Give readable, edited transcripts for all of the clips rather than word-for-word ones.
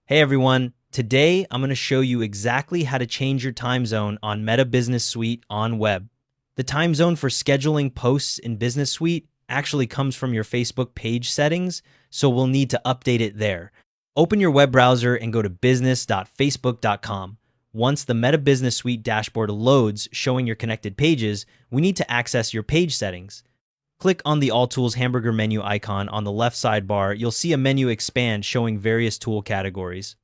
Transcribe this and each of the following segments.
Hey everyone, today I'm going to show you exactly how to change your time zone on Meta Business Suite on web. The time zone for scheduling posts in Business Suite actually comes from your Facebook page settings, so we'll need to update it there. Open your web browser and go to business.facebook.com. Once the Meta Business Suite dashboard loads showing your connected pages, we need to access your page settings. Click on the All Tools hamburger menu icon on the left sidebar. You'll see a menu expand showing various tool categories.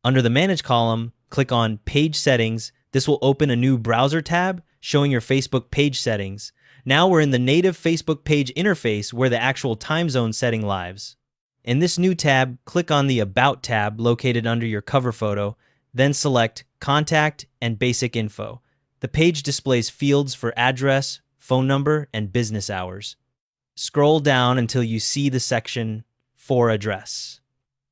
Under the Manage column, click on Page Settings. This will open a new browser tab showing your Facebook page settings. Now we're in the native Facebook page interface where the actual time zone setting lives. In this new tab, click on the About tab located under your cover photo, then select Contact and Basic Info. The page displays fields for address, phone number, and business hours. Scroll down until you see the section for address.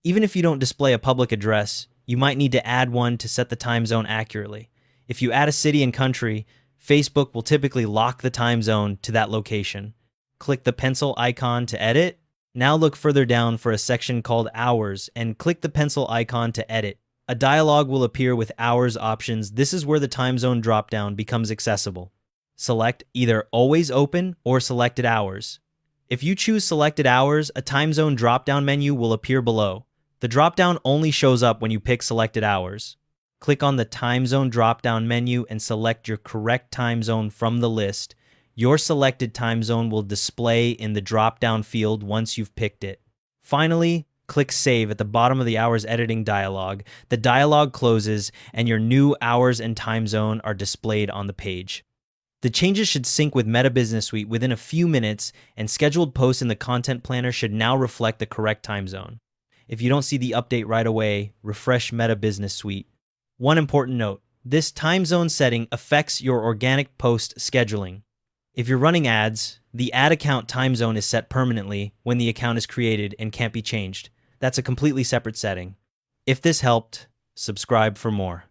Even if you don't display a public address, you might need to add one to set the time zone accurately. If you add a city and country, Facebook will typically lock the time zone to that location. Click the pencil icon to edit. Now look further down for a section called Hours and click the pencil icon to edit. A dialog will appear with hours options. This is where the time zone dropdown becomes accessible. Select either Always Open or Selected Hours. If you choose Selected Hours, a time zone drop-down menu will appear below. The drop-down only shows up when you pick Selected Hours. Click on the Time Zone drop-down menu and select your correct time zone from the list. Your selected time zone will display in the drop-down field once you've picked it. Finally, click Save at the bottom of the Hours Editing dialog. The dialog closes and your new hours and time zone are displayed on the page. The changes should sync with Meta Business Suite within a few minutes, and scheduled posts in the Content Planner should now reflect the correct time zone. If you don't see the update right away, refresh Meta Business Suite. One important note, this time zone setting affects your organic post scheduling. If you're running ads, the ad account time zone is set permanently when the account is created and can't be changed. That's a completely separate setting. If this helped, subscribe for more.